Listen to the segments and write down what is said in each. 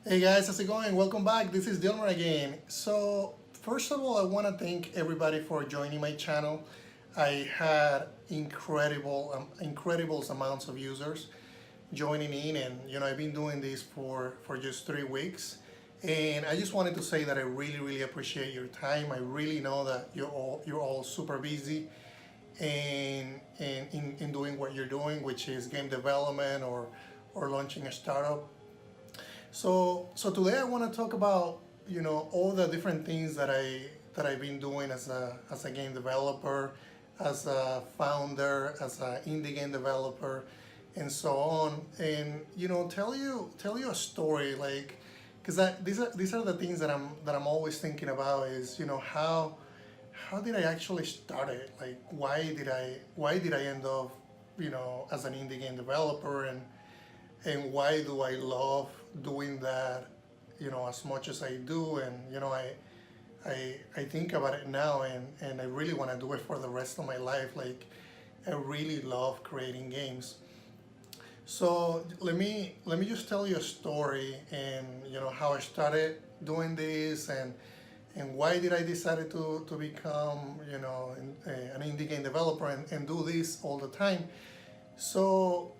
Hey guys, how's it going? Welcome back. This is Dilmer again. So, first of all, I want to thank everybody for joining my channel. I had incredible amounts of users joining in, and I've been doing this for just 3 weeks. And I just wanted to say that I really appreciate your time. I really know that you're all super busy and in doing what you're doing, which is game development or launching a startup. So today I want to talk about all the different things that I've been doing as a game developer, as a founder, as an indie game developer, and so on. And tell you a story, like, because these are the things that I'm always thinking about, is how did I actually start it? Like, why did I end up as an indie game developer, and why do I love doing that, as much as I do. And I think about it now, and I really want to do it for the rest of my life. Like, I really love creating games. So let me just tell you a story, and how I started doing this, and why did I decide to become an indie game developer, and do this all the time. So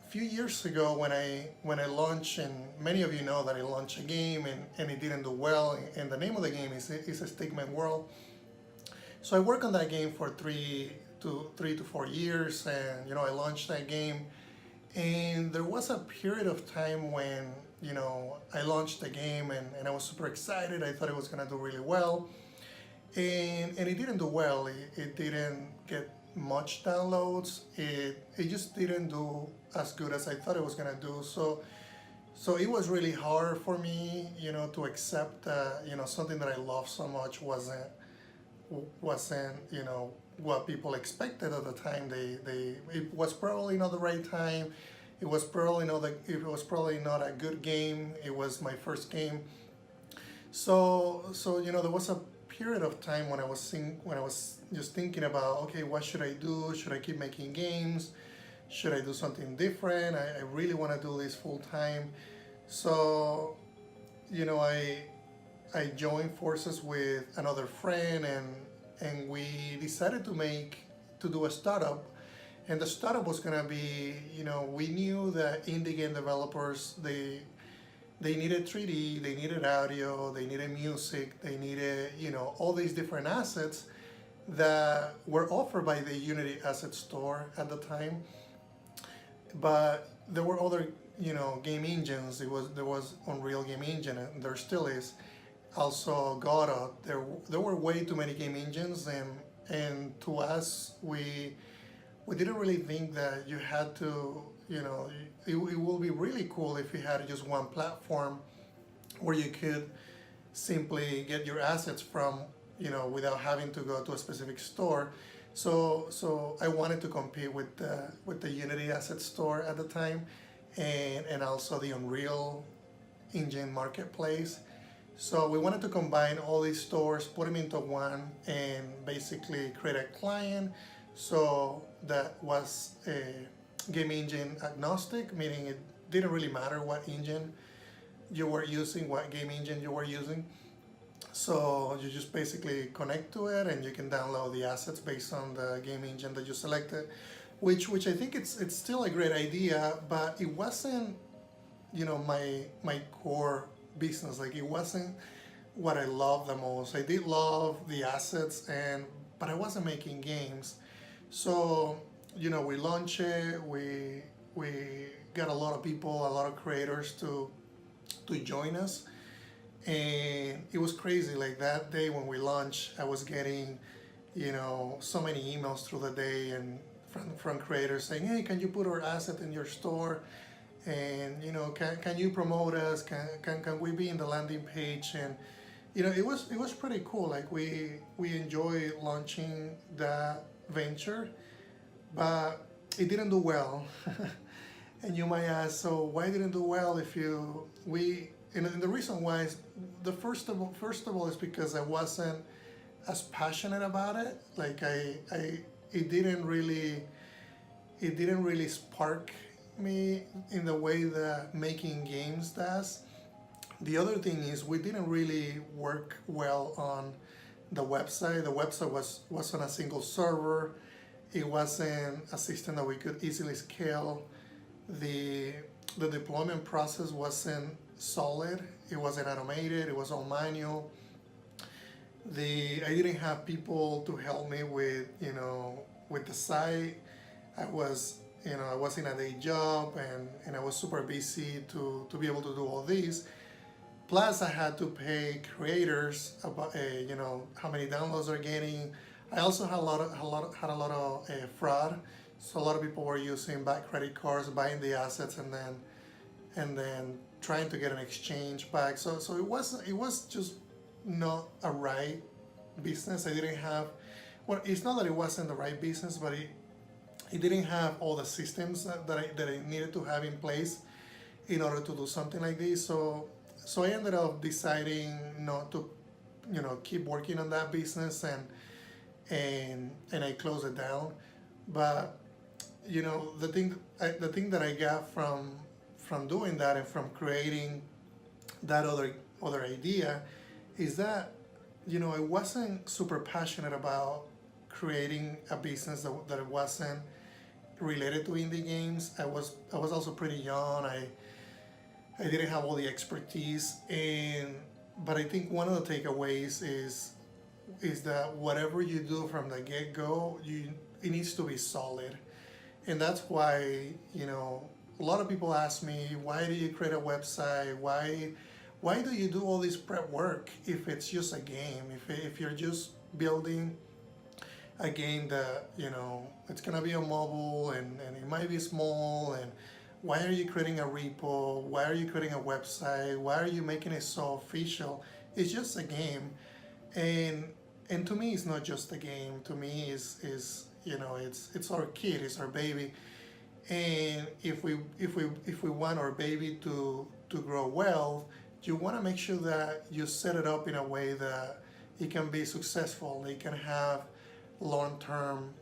few years ago, when I launched, and many of you know that I launched a game, and it didn't do well, and the name of the game is A Stickman World. So I worked on that game for 3 to 4 years, and I launched that game. And there was a period of time when I launched the game, and I was super excited. I thought it was gonna do really well, and it didn't do well. It didn't get much downloads. It just didn't do as good as I thought it was gonna do. So it was really hard for me, to accept that something that I love so much wasn't what people expected at the time. It was probably not the right time. It was probably not a good game. It was my first game. So there was a period of time when I was just thinking about, okay, what should I do? Should I keep making games? Should I do something different? I really want to do this full time. So I joined forces with another friend, and we decided to do a startup. And the startup was gonna be, we knew that indie game developers, they needed 3D, they needed audio, they needed music, they needed all these different assets that were offered by the Unity Asset Store at the time. But there were other game engines. There was Unreal Game Engine, and there still is. Also Godot. There were way too many game engines, and to us, we didn't really think that you had to, it will be really cool if you had just one platform where you could simply get your assets from, without having to go to a specific store. So I wanted to compete with the Unity Asset Store at the time, and also the Unreal Engine Marketplace. So we wanted to combine all these stores, put them into one, and basically create a client. So that was a game engine agnostic, meaning it didn't really matter what engine you were using, what game engine you were using. So you just basically connect to it, and you can download the assets based on the game engine that you selected, which I think it's still a great idea, but it wasn't my core business. Like, it wasn't what I love the most. I did love the assets, but I wasn't making games. So we launched it. We got a lot of people, a lot of creators to join us, and it was crazy. Like, that day when we launched, I was getting so many emails through the day, and from creators saying, hey, can you put our asset in your store, and can you promote us, can we be in the landing page. And it was pretty cool. Like, we enjoy launching that venture, but it didn't do well. And you might ask, so why didn't do well? If you we and the reason why is, the first of all is because I wasn't as passionate about it. Like, it didn't really spark me in the way that making games does. The other thing is we didn't really work well on the website. The website was on a single server. It wasn't a system that we could easily scale. The the deployment process wasn't solid. It wasn't automated. It was all manual. I didn't have people to help me with with the site. I was in a day job, and I was super busy to be able to do all this. Plus, I had to pay creators about how many downloads they're getting. I also had a lot of fraud. So a lot of people were using bad credit cards, buying the assets, and then trying to get an exchange back. So it was just not a right business. I didn't have, well, it's not that it wasn't the right business, but it didn't have all the systems that I needed to have in place in order to do something like this. So I ended up deciding not to keep working on that business, and I closed it down. But the thing that I got from doing that and from creating that other idea is that I wasn't super passionate about creating a business that it wasn't related to indie games. I was also pretty young. I didn't have all the expertise, but I think one of the takeaways is that whatever you do from the get go, it needs to be solid. And that's why a lot of people ask me, why do you create a website? Why do you do all this prep work if it's just a game? If you're just building a game that it's gonna be on mobile, and it might be small, and why are you creating a repo? Why are you creating a website? Why are you making it so official? It's just a game. And to me, it's not just a game. To me, it's our kid, it's our baby. And if we want our baby to grow well, you want to make sure that you set it up in a way that it can be successful. It can have long-term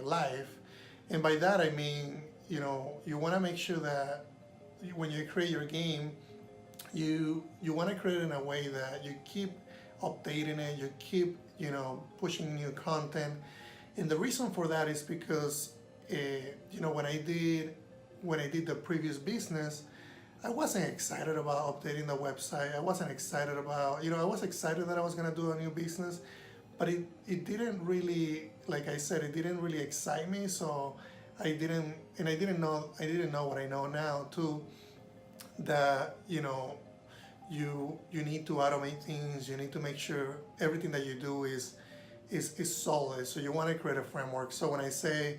life. And by that I mean, you want to make sure that when you create your game, you want to create it in a way that you keep updating it, you keep pushing new content. And the reason for that is because when I did the previous business, I wasn't excited about updating the website. I wasn't excited about, I was excited that I was gonna do a new business, but it didn't really, like I said, it didn't really excite me. So I didn't know what I know now too, that you need to automate things. You need to make sure everything that you do is solid. So you want to create a framework. So when I say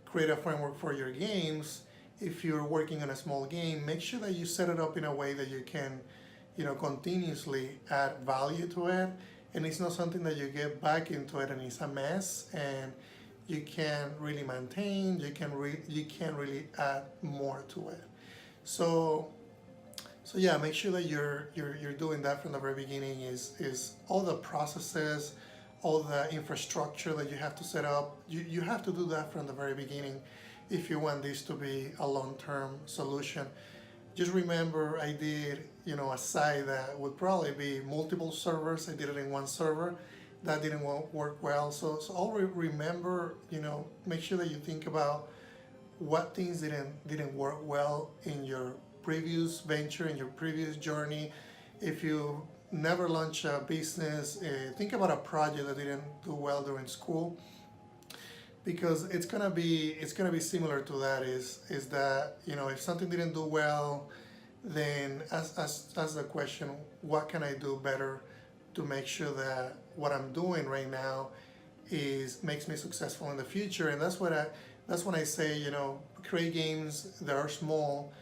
create a framework for your games, if you're working on a small game, make sure that you set it up in a way that you can continuously add value to it, and it's not something that you get back into it and it's a mess and you can't really maintain. You can't really add more to it. So yeah, make sure that you're doing that from the very beginning. Is all the processes, all the infrastructure that you have to set up. You have to do that from the very beginning if you want this to be a long-term solution. Just remember, I did a site that would probably be multiple servers. I did it in one server. That didn't work well. So always remember, make sure that you think about what things didn't work well in your previous venture, in your previous journey. If you never launch a business, think about a project that didn't do well during school, because it's gonna be similar to that. Is that if something didn't do well, then ask the question, what can I do better to make sure that what I'm doing right now makes me successful in the future? And that's when I say, create games that are small,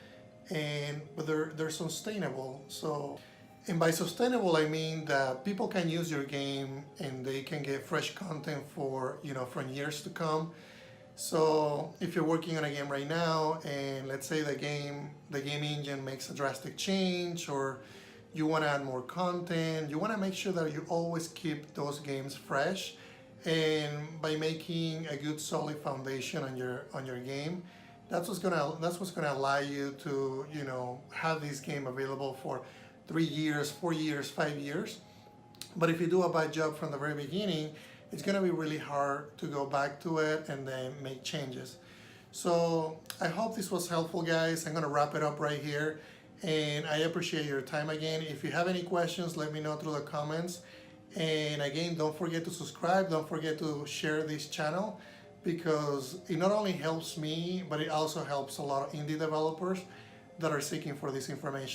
but they're sustainable. So, and by sustainable I mean that people can use your game and they can get fresh content for years to come. So if you're working on a game right now, and let's say the game engine makes a drastic change, or you want to add more content, you want to make sure that you always keep those games fresh. And by making a good solid foundation on your game, that's what's gonna allow you to have this game available for 3 years, 4 years, 5 years. But if you do a bad job from the very beginning, it's gonna be really hard to go back to it and then make changes. So I hope this was helpful, guys. I'm gonna wrap it up right here. And I appreciate your time again. If you have any questions, let me know through the comments. And again, don't forget to subscribe. Don't forget to share this channel, because it not only helps me, but it also helps a lot of indie developers that are seeking for this information.